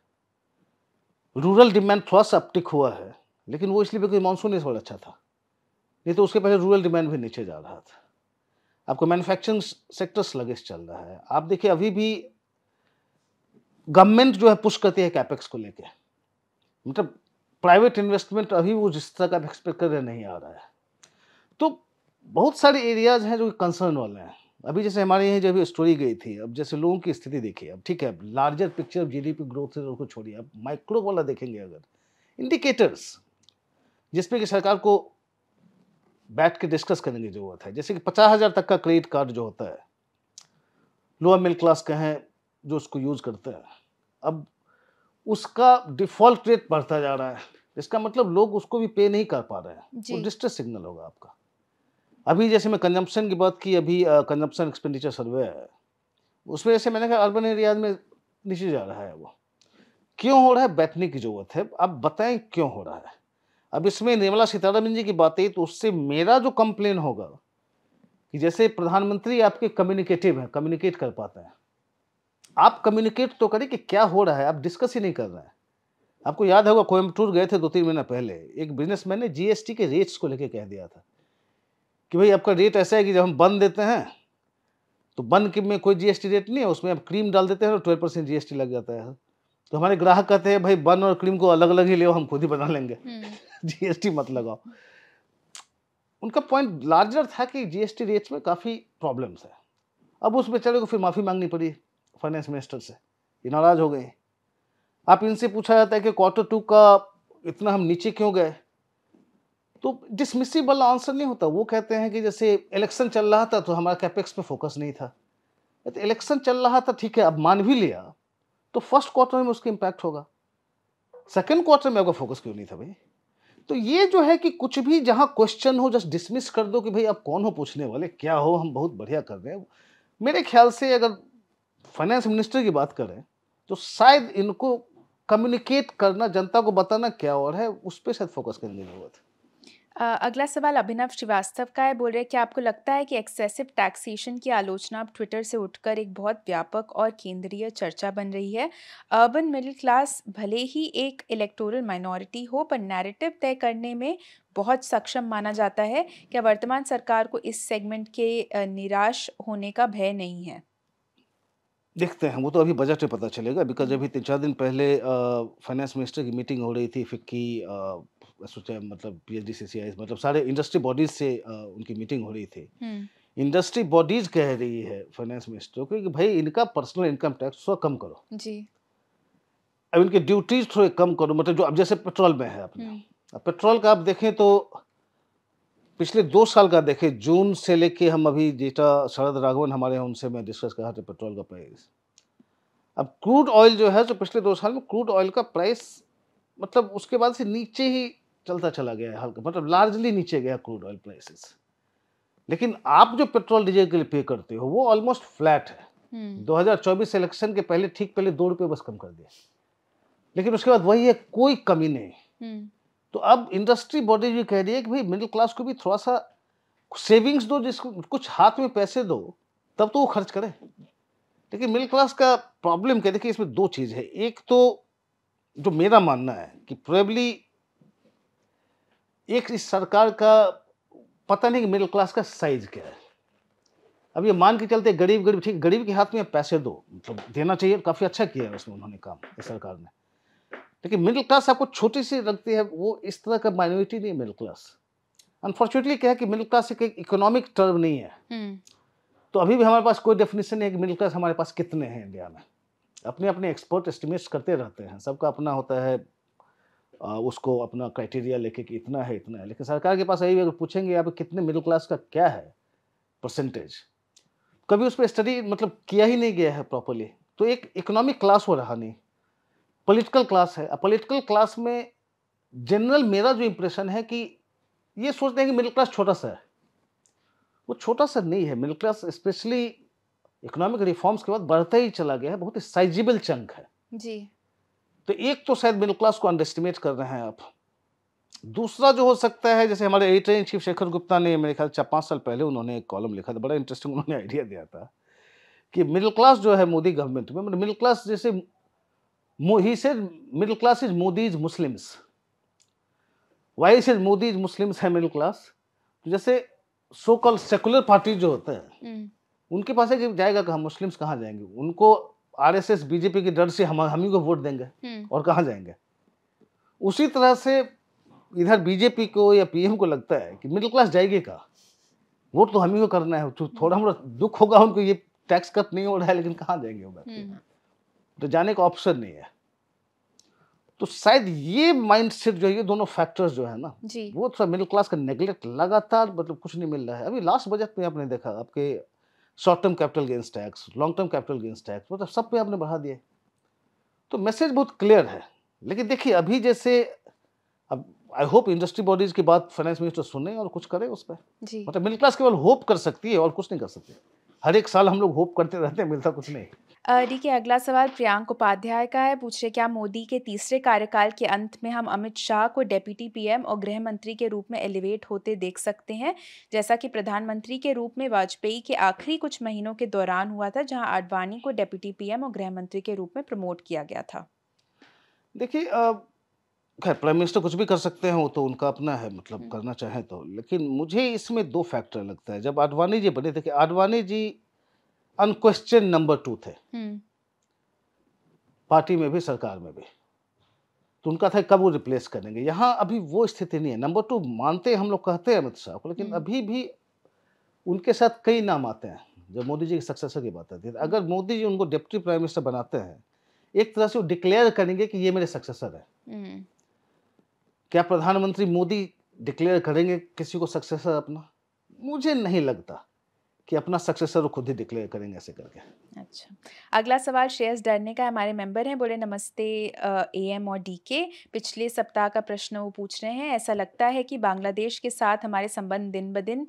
रूरल डिमांड थोड़ा सा अपटिक हुआ है, लेकिन वो इसलिए क्योंकि मानसून इस बार अच्छा था, नहीं तो उसके पहले रूरल डिमांड भी नीचे जा रहा था। आपको मैन्युफैक्चरिंग सेक्टर स्लगिश चल रहा है। आप देखिए, अभी भी गवर्नमेंट जो है पुश करती है कैपेक्स को लेके, मतलब प्राइवेट इन्वेस्टमेंट अभी वो जिस तरह का एक्सपेक्ट कर रहे नहीं आ रहा है। तो बहुत सारे एरियाज हैं जो कंसर्न वाले हैं। अभी जैसे हमारे यहाँ जब स्टोरी गई थी, अब जैसे लोगों की स्थिति देखिए, अब ठीक है लार्जर पिक्चर जीडीपी ग्रोथ है उसको छोड़िए, अब माइक्रो वाला देखेंगे अगर इंडिकेटर्स जिसपे कि सरकार को बैठ के डिस्कस करने की जरूरत है। जैसे कि 50,000 तक का क्रेडिट कार्ड जो होता है, लोअर मिडिल क्लास के हैं जो उसको यूज करते हैं, अब उसका डिफॉल्ट रेट बढ़ता जा रहा है, इसका मतलब लोग उसको भी पे नहीं कर पा रहे हैं, वो डिस्ट्रेस सिग्नल होगा आपका। अभी जैसे मैं कंजम्पशन की बात की, अभी कंजम्पशन एक्सपेंडिचर सर्वे है, उसमें जैसे मैंने कहा अर्बन एरियाज में नीचे जा रहा है। वो क्यों हो रहा है, बैठने की जरूरत है, अब बताएं क्यों हो रहा है। अब इसमें निर्मला सीतारमण जी की बात है, तो उससे मेरा जो कंप्लेन होगा कि जैसे प्रधानमंत्री आपके कम्युनिकेटिव हैं, कम्युनिकेट कर पाते हैं, आप कम्युनिकेट तो करें कि क्या हो रहा है, आप डिस्कस ही नहीं कर रहे हैं। आपको याद होगा कोयम्बटूर गए थे 2-3 महीना पहले, एक बिजनेसमैन ने जीएसटी के रेट्स को लेकर कह दिया था कि भाई आपका रेट ऐसा है कि जब हम बन देते हैं तो बन के में कोई जीएसटी रेट नहीं है, उसमें आप क्रीम डाल देते हैं तो 12% जीएसटी लग जाता है। तो हमारे ग्राहक कहते हैं भाई बन और क्रीम को अलग अलग ही ले, हम खुद ही बना लेंगे, जीएसटी मत लगाओ। उनका पॉइंट लार्जर था कि जीएसटी रेट्स में काफ़ी प्रॉब्लम्स है। अब उस बेचारे को फिर माफ़ी मांगनी पड़ी फाइनेंस मिनिस्टर से, ये नाराज हो गए। आप इनसे पूछा जाता है कि Q2 का इतना हम नीचे क्यों गए, तो डिसमिसिव वाला आंसर नहीं होता। वो कहते हैं कि जैसे इलेक्शन चल रहा था तो हमारा कैपेक्स पे फोकस नहीं था। तो इलेक्शन चल रहा था ठीक है, अब मान भी लिया तो फर्स्ट क्वार्टर में उसका इम्पैक्ट होगा, सेकंड क्वार्टर में आपका फोकस क्यों नहीं था भाई। तो ये जो है कि कुछ भी जहां क्वेश्चन हो जस्ट डिसमिस कर दो कि भाई आप कौन हो पूछने वाले, क्या हो, हम बहुत बढ़िया कर रहे हैं। मेरे ख्याल से अगर फाइनेंस मिनिस्टर की बात करें तो शायद इनको कम्युनिकेट करना, जनता को बताना क्या और है, उस पर शायद फोकस करने की जरूरत है। अगला सवाल अभिनव श्रीवास्तव का है। बोल रहे हैं कि आपको लगता है कि एक्सेसिव टैक्सेशन की आलोचना अब ट्विटर से उठकर एक बहुत व्यापक और केंद्रीय चर्चा बन रही है। अर्बन मिडिल क्लास भले ही एक इलेक्टोरल माइनॉरिटी हो, पर नैरेटिव तय करने में बहुत सक्षम माना जाता है। क्या वर्तमान सरकार को इस सेगमेंट के निराश होने का भय नहीं है? देखते हैं, वो तो अभी बजट में पता चलेगा। बिकॉज अभी 3-4 दिन पहले फाइनेंस मिनिस्टर की मीटिंग हो रही थी, फिक्की सोचा मतलब PSDCCI, मतलब सारे इंडस्ट्री बॉडीज से उनकी मीटिंग हो रही थी। इंडस्ट्री बॉडीज कह रही है फाइनेंस मिनिस्टर को कि भाई इनका पर्सनल इनकम टैक्स थोड़ा कम करो जी, अब इनके ड्यूटीज थोड़े कम करो। मतलब जो अब जैसे पेट्रोल में है अपने, अब पेट्रोल का आप देखें तो पिछले 2 साल का देखें, जून से लेके हम अभी डेटा शरद राघवन हमारे हैं उनसे मैं डिस्कस कर रहा था पेट्रोल का प्राइस। अब क्रूड ऑयल जो है तो पिछले 2 साल में क्रूड ऑयल का प्राइस मतलब उसके बाद से नीचे ही चलता चला गया है, हल्का मतलब लार्जली नीचे गया क्रूड ऑयल प्राइसेस। लेकिन आप जो पेट्रोल डीजल के लिए पे करते हो वो ऑलमोस्ट फ्लैट है। 2024 इलेक्शन के पहले ठीक पहले 2 रुपये बस कम कर दिया, लेकिन उसके बाद वही है, कोई कमी नहीं। तो अब इंडस्ट्री बॉडी भी कह रही है कि भाई मिडिल क्लास को भी थोड़ा सा सेविंग्स दो, जिसको कुछ हाथ में पैसे दो तब तो वो खर्च करे। लेकिन मिडिल क्लास का प्रॉब्लम क्या, देखिए इसमें 2 चीज़ है। एक तो जो मेरा मानना है कि प्रोबेबली एक इस सरकार का पता नहीं कि मिडिल क्लास का साइज क्या है। अब ये मान के चलते गरीब ठीक, गरीब के हाथ में पैसे दो, मतलब देना चाहिए, काफ़ी अच्छा किया है उसमें उन्होंने काम इस सरकार ने। लेकिन मिडिल क्लास आपको छोटी सी लगती है, वो इस तरह का माइनॉरिटी नहीं है मिडिल क्लास। अनफॉर्चुनेटली क्या है कि मिडिल क्लास एक इकोनॉमिक टर्म नहीं है। तो अभी भी हमारे पास कोई डेफिनेशन नहीं है कि मिडिल क्लास हमारे पास कितने हैं इंडिया में। अपने अपने एक्सपर्ट एस्टिमेट्स करते रहते हैं, सबका अपना होता है उसको अपना क्राइटेरिया लेके कि इतना है इतना है, लेकिन सरकार के पास यही अगर पूछेंगे आप कितने मिडिल क्लास का क्या है परसेंटेज, कभी उस पर स्टडी मतलब किया ही नहीं गया है प्रॉपरली। तो एक इकोनॉमिक क्लास हो रहा नहीं, पॉलिटिकल क्लास है। पॉलिटिकल क्लास में जनरल मेरा जो इंप्रेशन है कि ये सोचते हैं कि मिडिल क्लास छोटा सा है, वो छोटा सा नहीं है। Middle class specially economic reforms के बाद बढ़ता ही चला गया है, बहुत ही साइजेबल चंक है जी। तो एक तो शायद मिडिल क्लास को अंडर एस्टिमेट कर रहे हैं आप। दूसरा जो हो सकता है, जैसे हमारे editor in chief Shekhar Gupta ने मेरे ख्याल 4-5 साल पहले उन्होंने एक कॉलम लिखा था, बड़ा इंटरेस्टिंग उन्होंने आइडिया दिया था कि मिडिल क्लास जो है मोदी गवर्नमेंट में, मतलब मिडिल क्लास जैसे ही said middle class is Modi is Muslims, why said Modi is Muslims है मिडिल क्लास। तो जैसे सो कॉल्ड सेकुलर पार्टी जो होता है उनके पास है कि जाएगा कहाँ, मुस्लिम्स कहाँ जाएंगे, उनको आरएसएस बीजेपी के डर से हम ही को वोट देंगे और कहाँ जाएंगे। उसी तरह से इधर बीजेपी को या पीएम को लगता है कि मिडिल क्लास जाएगी कहाँ, वोट तो हम ही को करना है। तो थोड़ा मोड़ा दुख होगा उनको, ये टैक्स कट नहीं हो रहा है, लेकिन कहाँ जाएंगे वो, तो जाने का ऑप्शन नहीं है। तो शायद ये माइंडसेट जो है, ये दोनों फैक्टर्स जो है ना वो थोड़ा मिडिल क्लास का नेगलेक्ट लगातार, मतलब कुछ नहीं मिल रहा है। अभी लास्ट बजट में आपने देखा आपके short term capital gains tax, long term capital gains tax, मतलब सब पे आपने बढ़ा दिए। तो मैसेज बहुत क्लियर है। लेकिन देखिए अभी जैसे अब आई होप इंडस्ट्री बॉडीज की बात फाइनेंस मिनिस्टर सुने और कुछ करे उस पर। मतलब मिडिल क्लास केवल होप कर सकती है और कुछ नहीं कर सकती। हर एक साल हम लोग होप करते रहते हैं, मिलता कुछ नहीं। डी के अगला सवाल प्रियांक उपाध्याय का है। पूछ रहे क्या मोदी के तीसरे कार्यकाल के अंत में हम अमित शाह को डेप्यूटी पीएम और गृह मंत्री के रूप में एलिवेट होते देख सकते हैं, जैसा कि प्रधानमंत्री के रूप में वाजपेयी के आखिरी कुछ महीनों के दौरान हुआ था, जहां आडवाणी को डेप्यूटी पीएम और गृह मंत्री के रूप में प्रमोट किया गया था। देखिए खैर प्राइम मिनिस्टर कुछ भी कर सकते हैं, वो तो उनका अपना है, मतलब करना चाहे तो। लेकिन मुझे इसमें दो फैक्टर लगता है। जब आडवाणी जी बने, देखिए आडवाणी जी अनक्वेश्चन नंबर 2 थे पार्टी में भी सरकार में भी, तो उनका था कब वो रिप्लेस करेंगे। यहाँ अभी वो स्थिति नहीं है। नंबर 2 मानते हम लोग, कहते हैं अमित शाह को, लेकिन अभी भी उनके साथ कई नाम आते हैं। जब मोदी जी के सक्सेसर की बात आती है, अगर मोदी जी उनको डिप्टी प्राइम मिनिस्टर बनाते हैं, एक तरह से वो डिक्लेयर करेंगे कि ये मेरे सक्सेसर है। क्या प्रधानमंत्री मोदी डिक्लेयर करेंगे किसी को सक्सेसर अपना? मुझे नहीं लगता कि अपना सक्सेसर खुद ही डिक्लेयर करेंगे ऐसे करके। अच्छा, अगला सवाल श्रेयस डरने का हमारे मेंबर हैं। बोले नमस्ते एएम और डीके। पिछले सप्ताह का प्रश्न वो पूछ रहे हैं, ऐसा लगता है कि बांग्लादेश के साथ हमारे संबंध दिन ब दिन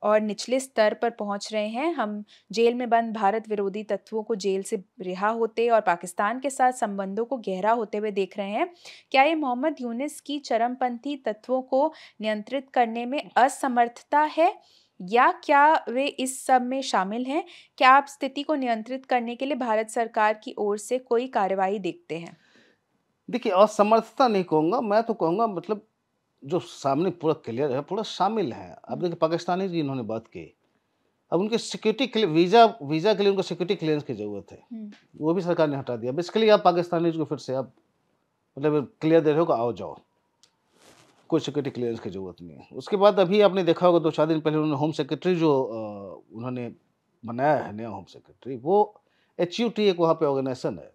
और निचले स्तर पर पहुंच रहे हैं। हम जेल में बंद भारत विरोधी तत्वों को जेल से रिहा होते और पाकिस्तान के साथ संबंधों को गहरा होते हुए देख रहे हैं। क्या ये मोहम्मद यूनिस की चरमपंथी तत्वों को नियंत्रित करने में असमर्थता है, या क्या वे इस सब में शामिल हैं? क्या आप स्थिति को नियंत्रित करने के लिए भारत सरकार की ओर से कोई कार्रवाई देखते हैं? देखिए असमर्थता नहीं कहूँगा, मैं तो कहूँगा मतलब जो सामने पूरा क्लियर है, पूरा शामिल है। अब देखिए पाकिस्तानी जी इन्होंने बात की, अब उनके सिक्योरिटी वीज़ा के लिए उनको सिक्योरिटी क्लियरेंस की ज़रूरत है, वो भी सरकार ने हटा दिया। बेसिकली आप पाकिस्तानी को फिर से आप मतलब क्लियर दे रहे हो कि आओ जाओ, कोई सिक्योरिटी क्लियरेंस की ज़रूरत नहीं है। उसके बाद अभी आपने देखा होगा 2-4 दिन पहले उन्होंने होम सेक्रेटरी जो उन्होंने बनाया है नया होम सेक्रेटरी, वो HUT एक वहाँ पे ऑर्गेनाइजेशन है,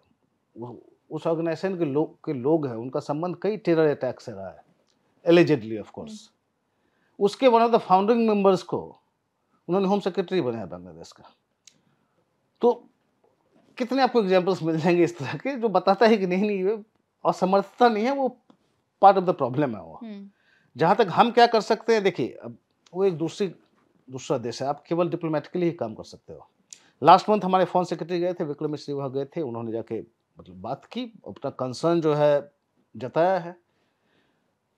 उस ऑर्गेनाइजेशन के लोग हैं, उनका संबंध कई टेरर अटैक से रहा है, एलिजेडली ऑफ कोर्स। उसके one of the founding members को उन्होंने होम सेक्रेटरी बनाया बांग्लादेश का। तो कितने आपको एग्जांपल्स मिल जाएंगे इस तरह के, जो बताता है कि नहीं असमर्थता नहीं है, वो पार्ट ऑफ द प्रॉब्लम है वो। जहाँ तक हम क्या कर सकते हैं, देखिए अब वो एक दूसरा देश है, आप केवल डिप्लोमेटिकली ही काम कर सकते हो। लास्ट मंथ हमारे फॉरेन सेक्रेटरी गए थे, विक्रम मिश्री वहाँ गए थे, उन्होंने जाके मतलब बात की, अपना कंसर्न जो है जताया है।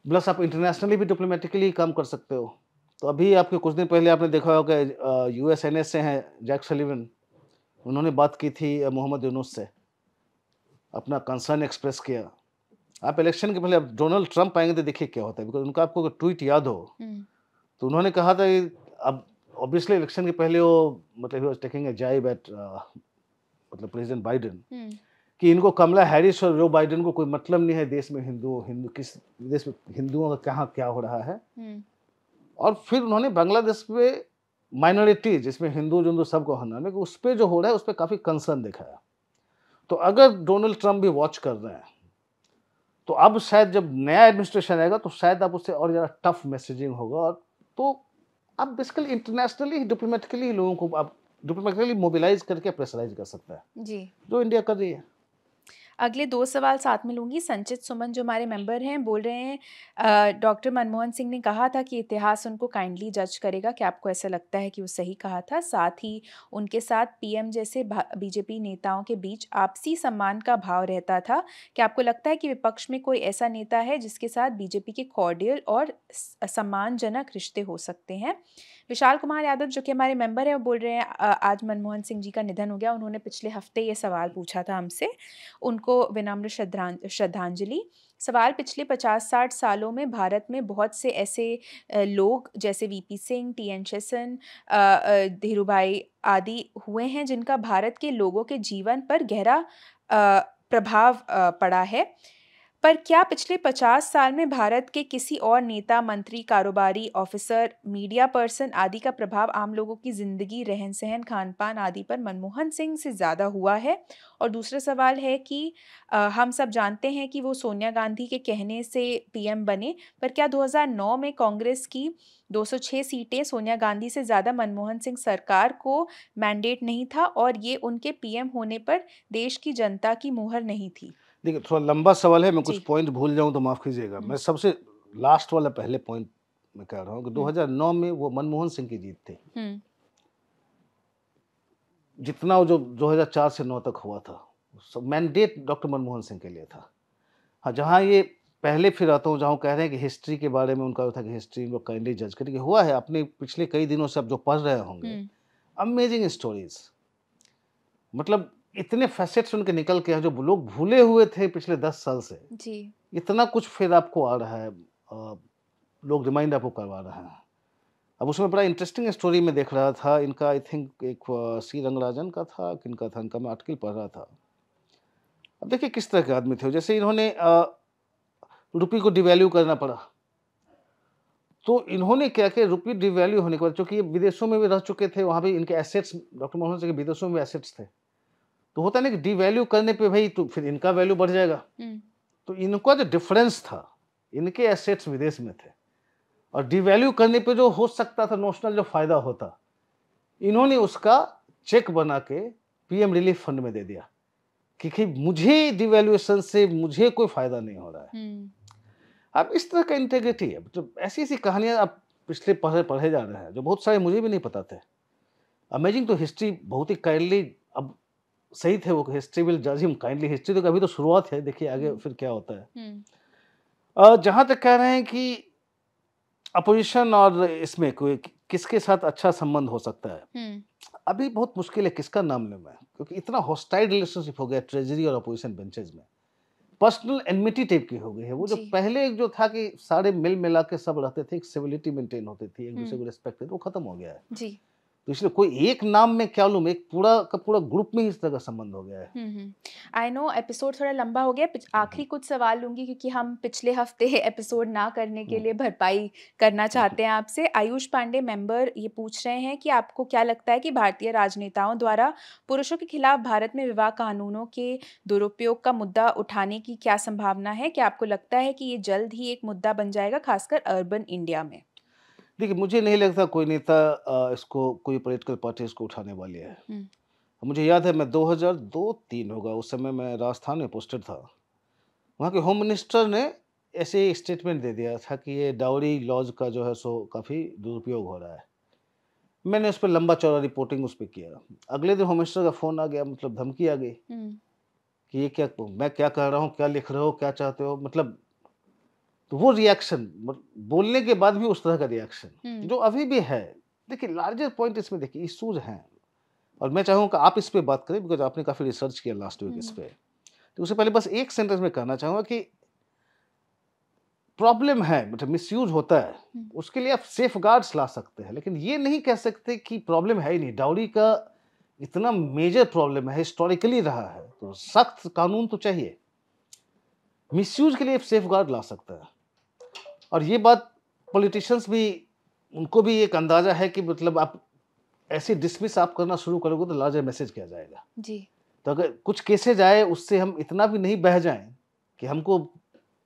प्लस आप इंटरनेशनली भी डिप्लोमेटिकली काम कर सकते हो। तो अभी आपके कुछ दिन पहले आपने देखा होगा USNS से हैं जैक सलीवन, उन्होंने बात की थी मोहम्मद यूनुस से, अपना कंसर्न एक्सप्रेस किया। आप इलेक्शन के पहले अब डोनाल्ड ट्रंप आएंगे तो देखिए क्या होता है, बिकॉज उनका आपको ट्वीट याद हो तो उन्होंने कहा था कि अब ऑब्वियसली इलेक्शन के पहले वो मतलब ही वाज टेकिंग अ जाइब एट मतलब प्रेसिडेंट बाइडेन कि इनको कमला हैरिस और जो बाइडेन को कोई मतलब नहीं है देश में हिंदू किस देश में हिंदुओं का कहाँ क्या हो रहा है। और फिर उन्होंने बांग्लादेश में माइनॉरिटी जिसमें हिंदू सबको हनाने उस पर जो हो रहा है उस पर काफ़ी कंसर्न दिखाया। तो अगर डोनाल्ड ट्रंप भी वॉच कर रहे हैं तो अब शायद जब नया एडमिनिस्ट्रेशन आएगा तो शायद अब उससे और ज़्यादा टफ मैसेजिंग होगा, और तो अब बेसिकली इंटरनेशनली डिप्लोमेटिकली लोगों को अब डिप्लोमेटिकली मोबिलाइज करके प्रेशराइज कर सकता है जी। जो इंडिया कर रही है। अगले 2 सवाल साथ में लूँगी। संचित सुमन जो हमारे मेंबर हैं बोल रहे हैं डॉक्टर मनमोहन सिंह ने कहा था कि इतिहास उनको काइंडली जज करेगा। क्या आपको ऐसा लगता है कि वो सही कहा था? साथ ही उनके साथ पीएम जैसे बीजेपी नेताओं के बीच आपसी सम्मान का भाव रहता था। क्या आपको लगता है कि विपक्ष में कोई ऐसा नेता है जिसके साथ बीजेपी के कॉर्डियल और सम्मानजनक रिश्ते हो सकते हैं? विशाल कुमार यादव जो कि हमारे मेंबर हैं वो बोल रहे हैं आज मनमोहन सिंह जी का निधन हो गया। उन्होंने पिछले हफ्ते ये सवाल पूछा था हमसे। उनको विनम्र श्रद्धांजलि। सवाल पिछले 50-60 सालों में भारत में बहुत से ऐसे लोग जैसे वीपी सिंह, टीएन शेषन, धीरूभाई आदि हुए हैं जिनका भारत के लोगों के जीवन पर गहरा प्रभाव पड़ा है। पर क्या पिछले 50 साल में भारत के किसी और नेता, मंत्री, कारोबारी, ऑफिसर, मीडिया पर्सन आदि का प्रभाव आम लोगों की ज़िंदगी, रहन-सहन, खान-पान आदि पर मनमोहन सिंह से ज़्यादा हुआ है? और दूसरा सवाल है कि हम सब जानते हैं कि वो सोनिया गांधी के कहने से पीएम बने, पर क्या 2009 में कांग्रेस की 206 सीटें सोनिया गांधी से ज़्यादा मनमोहन सिंह सरकार को मैंडेट नहीं था और ये उनके पीएम होने पर देश की जनता की मुहर नहीं थी? देखिए थोड़ा लंबा सवाल है, मैं कुछ जी। पॉइंट भूल जाऊं तो माफ कीजिएगा। मैं सबसे लास्ट वाला पहले पॉइंट में कह रहा हूं कि 2009 में वो मनमोहन सिंह की जीत थी। जितना वो जो 2004 से 9 तक हुआ था सब मैंडेट डॉक्टर मनमोहन सिंह के लिए था। हाँ, जहाँ ये पहले फिर आता हूँ जहाँ कह रहे हैं कि हिस्ट्री के बारे में उनका था कि हिस्ट्री को काइंडली जज करेंगे, हुआ है अपने पिछले कई दिनों से आप जो पढ़ रहे होंगे, अमेजिंग स्टोरीज, मतलब इतने फैसेट्स उनके निकल के हैं जो लोग भूले हुए थे पिछले 10 साल से जी। इतना कुछ फिर आपको आ रहा है, लोग रिमाइंड आपको करवा रहे हैं। अब उसमें बड़ा इंटरेस्टिंग स्टोरी में देख रहा था इनका, आई थिंक एक सी रंगराजन का था, किनका था इनका, मैं आर्टिकल पढ़ रहा था। अब देखिए किस तरह के आदमी थे, जैसे इन्होंने रुपये को डिवैल्यू करना पड़ा, तो इन्होंने क्या किया, रुपये डिवैल्यू होने के बाद, चूंकि ये विदेशों में भी रह चुके थे, वहाँ भी इनके एसेट्स, डॉक्टर मनमोहन सिंह के विदेशों में एसेट्स थे, तो होता नहीं कि डिवैल्यू करने पे भाई तो फिर इनका वैल्यू बढ़ जाएगा। तो इनका जो डिफरेंस था, इनके एसेट्स विदेश में थे और डिवैल्यू करने पे जो हो सकता था नोशनल जो फायदा होता, इन्होंने उसका चेक बना के पीएम रिलीफ फंड में दे दिया कि मुझे डिवैल्यूएशन से मुझे कोई फायदा नहीं हो रहा है। अब इस तरह का इंटेग्रिटी है, तो ऐसी ऐसी कहानियां आप पिछले पढ़े जा रहे हैं जो बहुत सारे मुझे भी नहीं पता थे। अमेजिंग, तो हिस्ट्री बहुत ही काइंडली, अब सही थे वो, हिस्ट्री विल जज हिम काइंडली, हिस्ट्री तो अभी तो शुरुआत है, देखिए आगे फिर क्या होता है। जहां तक कह रहे हैं कि अपोजिशन और इसमें कोई किसके साथ अच्छा संबंध हो सकता है, अभी बहुत मुश्किल है किसका नाम लूं मैं, क्योंकि इतना हॉस्टाइल रिलेशनशिप हो गया ट्रेजरी और अपोजिशन बेंचेस में, पर्सनल एनमिटी टाइप की हो गई है। वो जो पहले जो था कि सारे मिल मिला के सब रहते थे, एक सिविलिटी मेंटेन होती थी, एक दूसरे को रिस्पेक्ट, वो खत्म हो गया है जी। तो इसलिए कोई एक नाम में क्या लूं, एक पूरा का पूरा ग्रुप में इस तरह का संबंध हो गया है। आई नो एपिसोड थोड़ा लंबा हो गया, आखिरी कुछ सवाल लूंगी क्योंकि हम पिछले हफ्ते एपिसोड ना करने के लिए भरपाई करना चाहते हैं आपसे। आयुष पांडे मेंबर ये पूछ रहे हैं कि आपको क्या लगता है कि भारतीय राजनेताओं द्वारा पुरुषों के खिलाफ भारत में विवाह कानूनों के दुरुपयोग का मुद्दा उठाने की क्या संभावना है? क्या आपको लगता है कि ये जल्द ही एक मुद्दा बन जाएगा, खासकर अर्बन इंडिया में? देखिए मुझे नहीं लगता कोई नेता इसको, कोई पॉलिटिकल पार्टी इसको उठाने वाली है। मुझे याद है मैं 2002-03 होगा, उस समय मैं राजस्थान में पोस्टेड था, वहाँ के होम मिनिस्टर ने ऐसे स्टेटमेंट दे दिया था कि ये डाउरी लॉज का जो है सो काफ़ी दुरुपयोग हो रहा है। मैंने उस पर लंबा चौड़ा रिपोर्टिंग उस पर किया। अगले दिन होम मिनिस्टर का फ़ोन आ गया, मतलब धमकी आ गई कि ये क्या, मैं क्या कह रहा हूँ, क्या लिख रहे हो, क्या चाहते हो, मतलब तो वो रिएक्शन, बोलने के बाद भी उस तरह का रिएक्शन जो अभी भी है। देखिए लार्जर पॉइंट इसमें देखिए इश्यूज हैं, और मैं चाहूँगा आप इस पे बात करें बिकॉज आपने काफ़ी रिसर्च किया लास्ट वीक इस पे। तो उससे पहले बस एक सेंटेंस में कहना चाहूँगा कि प्रॉब्लम है, मतलब मिसयूज होता है, उसके लिए आप सेफ गार्ड्स ला सकते हैं, लेकिन ये नहीं कह सकते कि प्रॉब्लम है ही नहीं। डाउरी का इतना मेजर प्रॉब्लम है, हिस्टोरिकली रहा है, तो सख्त कानून तो चाहिए। मिसयूज के लिए सेफ गार्ड ला सकता है, और ये बात पॉलिटिशियंस भी, उनको भी एक अंदाजा है कि मतलब आप ऐसे डिसमिस आप करना शुरू करोगे तो लार्जर मैसेज किया जाएगा जी। तो अगर कुछ केसेज आए उससे हम इतना भी नहीं बह जाएं कि हमको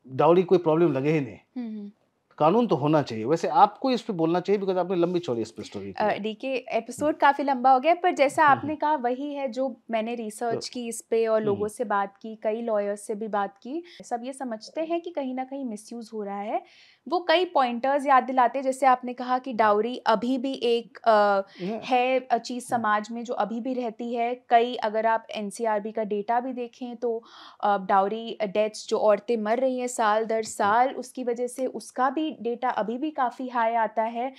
डाउरी कोई प्रॉब्लम लगे ही नहीं। कानून तो होना चाहिए। वैसे आपको इस पे बोलना चाहिए बिकॉज आपने लंबी चौड़ी इस पे स्टोरी की। डीके एपिसोड काफ़ी लंबा हो गया, पर जैसा आपने कहा वही है जो मैंने रिसर्च की इस पे और लोगों से बात की, कई लॉयर्स से भी बात की। सब ये समझते हैं कि कहीं ना कहीं मिसयूज़ हो रहा है। वो कई पॉइंटर्स याद दिलाते हैं, जैसे आपने कहा कि डाउरी अभी भी एक है चीज़ समाज में जो अभी भी रहती है। कई अगर आप एनसीआरबी का डेटा भी देखें तो डाउरी डेथ्स जो औरतें मर रही हैं साल दर साल, उसकी वजह से उसका भी डेटा अभी भी काफ़ी हाई आता है।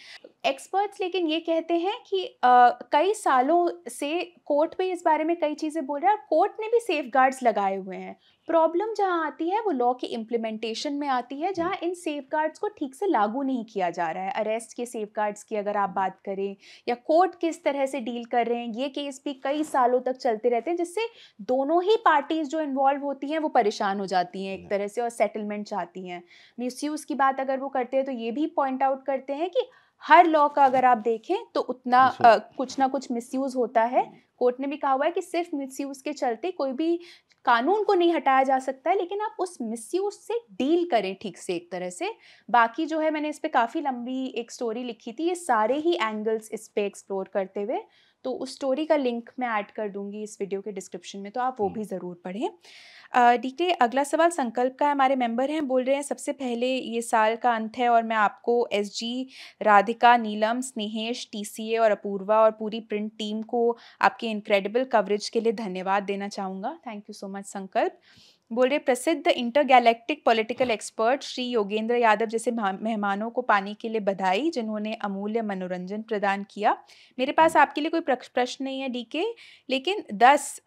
एक्सपर्ट्स लेकिन ये कहते हैं कि कई सालों से कोर्ट पे इस बारे में कई चीज़ें बोल रहा है, कोर्ट ने भी सेफगार्ड्स लगाए हुए हैं। प्रॉब्लम जहाँ आती है वो लॉ की इम्प्लीमेंटेशन में आती है, जहाँ इन सेफगार्ड्स को ठीक से लागू नहीं किया जा रहा है। अरेस्ट के सेफगार्ड्स की अगर आप बात करें, या कोर्ट किस तरह से डील कर रहे हैं, ये केस भी कई सालों तक चलते रहते हैं, जिससे दोनों ही पार्टीज जो इन्वॉल्व होती हैं वो परेशान हो जाती हैं एक तरह से और सेटलमेंट चाहती हैं। मिसयूज़ की बात अगर वो करते हैं तो ये भी पॉइंट आउट करते हैं कि हर लॉ का अगर आप देखें तो उतना कुछ ना कुछ मिसयूज़ होता है। कोर्ट ने भी कहा हुआ है कि सिर्फ मिसयूज़ के चलते कोई भी कानून को नहीं हटाया जा सकता है, लेकिन आप उस मिसयूज़ से डील करें ठीक से एक तरह से। बाकी जो है मैंने इस पे काफ़ी लंबी एक स्टोरी लिखी थी, ये सारे ही एंगल्स इस पे एक्सप्लोर करते हुए, तो उस स्टोरी का लिंक मैं ऐड कर दूंगी इस वीडियो के डिस्क्रिप्शन में, तो आप वो भी ज़रूर पढ़ें। डीके अगला सवाल संकल्प का हमारे मेंबर हैं, बोल रहे हैं सबसे पहले ये साल का अंत है और मैं आपको एसजी, राधिका, नीलम, स्नेहेश, टीसीए और अपूर्वा और पूरी प्रिंट टीम को आपके इनक्रेडिबल कवरेज के लिए धन्यवाद देना चाहूँगा। थैंक यू सो मच संकल्प। बोल रहे प्रसिद्ध intergalactic political expert Shri Yogendra Yadav जैसे मेहमानों को पाने के लिए बधाई, जिन्होंने अमूल्य मनोरंजन प्रदान किया। मेरे पास आपके लिए कोई प्रश्न नहीं है डीके, लेकिन 10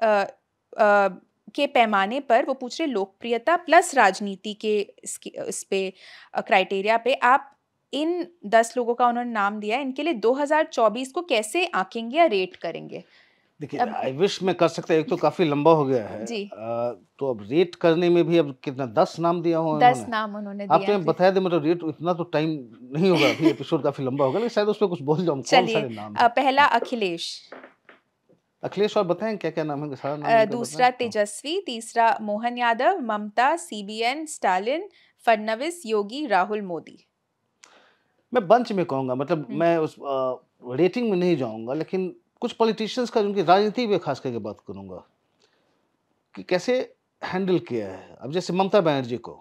के पैमाने पर वो पूछ रहे लोकप्रियता प्लस राजनीति के इस पे क्राइटेरिया पे आप इन 10 लोगों का उन्होंने नाम दिया है, इनके लिए 2024 को कैसे आंकेंगे या रेट करेंगे? देखिए आई विश मैं कर सकता, एक तो काफी लंबा हो गया है जी। तो अब रेट करने में भी अब कितना 10 नाम दिया हो 10 नाम उन्होंने दिया। आपने बताया दे, मतलब रेट इतना तो टाइम नहीं होगा, अभी एपिसोड काफी लंबा होगा, लेकिन शायद उस पर कुछ बोल जाऊं। कौन सारे नाम? पहला अखिलेश। अखिलेश, और बताएं क्या क्या नाम है? सारा नाम दूसरा तेजस्वी, तीसरा मोहन यादव, ममता, सीबीएन, स्टालिन, फडणवीस, योगी, राहुल, मोदी। मैं बंच में कहूंगा, मतलब मैं उस रेटिंग में नहीं जाऊंगा, लेकिन कुछ पॉलिटिशियंस का उनकी राजनीति पे खास करके बात करूंगा कि कैसे हैंडल किया है। अब जैसे ममता बनर्जी को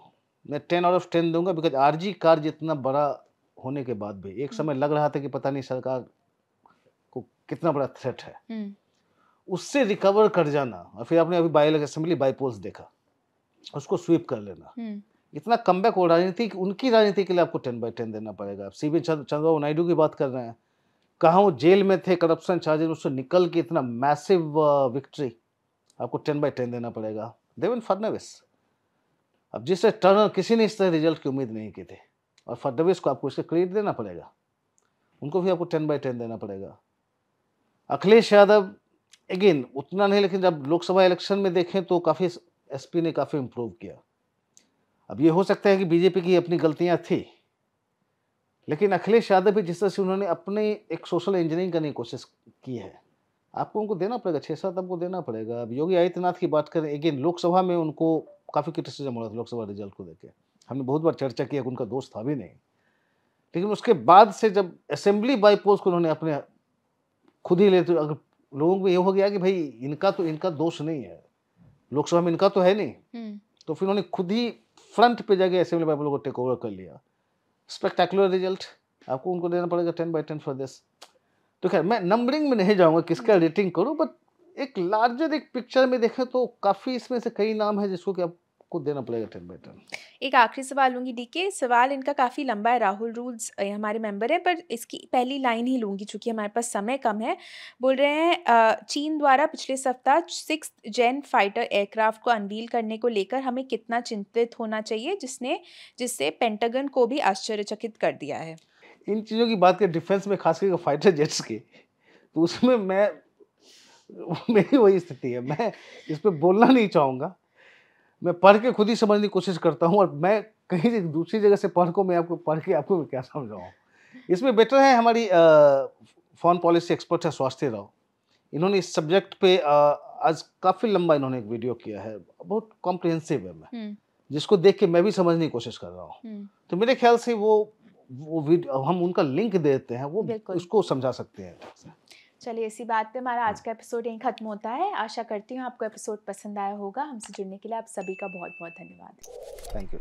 मैं 10 आउट ऑफ 10 दूंगा, बिकॉज आरजी कार जितना बड़ा होने के बाद भी एक समय लग रहा था कि पता नहीं सरकार को कितना बड़ा थ्रेट है, उससे रिकवर कर जाना, और फिर आपने अभी बाई असेंबली बाईपोल्स देखा, उसको स्वीप कर लेना, इतना कमबैक हो राजनीति, उनकी राजनीति के लिए आपको 10/10 देना पड़ेगा। सीबी चंद्रबाबू नायडू की बात कर रहे हैं, कहाँ वो जेल में थे करप्शन चार्जेस, उससे निकल के इतना मैसिव विक्ट्री, आपको 10/10 देना पड़ेगा। देवेंद्र फडणवीस, अब जिससे टर्नर किसी ने इस तरह रिजल्ट की उम्मीद नहीं की थी, और फडणवीस को आपको इसका क्रेडिट देना पड़ेगा, उनको भी आपको 10/10 देना पड़ेगा। अखिलेश यादव अगेन उतना नहीं, लेकिन जब लोकसभा इलेक्शन में देखें तो काफ़ी एसपी ने काफ़ी इम्प्रूव किया। अब ये हो सकता है कि बीजेपी की अपनी गलतियां थी, लेकिन अखिलेश यादव भी जिस तरह से उन्होंने अपने एक सोशल इंजीनियरिंग करने की कोशिश की है, आपको उनको देना पड़ेगा, 6-7 आपको देना पड़ेगा। अब योगी आदित्यनाथ की बात करें, अगेन लोकसभा में उनको काफ़ी क्रिटिसिज्म हो रहा था लोकसभा रिजल्ट को लेकर, हमने बहुत बार चर्चा किया कि उनका दोस्त था भी नहीं, लेकिन उसके बाद से जब असेंबली बाईपोल्स को उन्होंने अपने खुद ही लेते, अगर लोगों को ये हो गया कि भाई इनका दोष नहीं है, लोकसभा में इनका तो है नहीं, तो फिर उन्होंने खुद ही फ्रंट पे जाके असेंबली बाईपोल को टेक ओवर कर लिया। स्पेक्टेकुलर रिजल्ट, आपको उनको देना पड़ेगा 10/10 फॉर दिस। तो खैर मैं नंबरिंग में नहीं जाऊंगा किसका रेटिंग करूं, बट एक लार्जर एक पिक्चर में देखें तो काफ़ी इसमें से कई नाम है जिसको कि आपको देना पड़ेगा 10/10। एक आखिरी सवाल लूंगी डीके, सवाल इनका काफ़ी लंबा है, राहुल रूल्स हमारे मेंबर है, पर इसकी पहली लाइन ही लूंगी चूंकि हमारे पास समय कम है। बोल रहे हैं चीन द्वारा पिछले सप्ताह 6th जेन फाइटर एयरक्राफ्ट को अनवील करने को लेकर हमें कितना चिंतित होना चाहिए, जिससे पेंटागन को भी आश्चर्यचकित कर दिया है। इन चीज़ों की बात करें डिफेंस में, खास करके फाइटर जेट्स की, तो उसमें मेरी वही स्थिति है, मैं इस पर बोलना नहीं चाहूँगा, मैं पढ़ के खुद ही समझने की कोशिश करता हूँ, और मैं कहीं दूसरी जगह से पढ़ के आपको क्या समझाऊँ। इसमें बेटर है हमारी फॉरेन पॉलिसी एक्सपर्ट है स्वास्थ्य राव, इन्होंने इस सब्जेक्ट पे आज काफ़ी लंबा इन्होंने एक वीडियो किया है, बहुत कॉम्प्रिहेंसिव है, मैं जिसको देख के मैं भी समझने की कोशिश कर रहा हूँ। तो मेरे ख्याल से वो वीडियो हम उनका लिंक देते हैं, वो उसको समझा सकते हैं। चलिए, इसी बात पे हमारा आज का एपिसोड यहीं खत्म होता है। आशा करती हूँ आपको एपिसोड पसंद आया होगा। हमसे जुड़ने के लिए आप सभी का बहुत बहुत धन्यवाद। Thank you.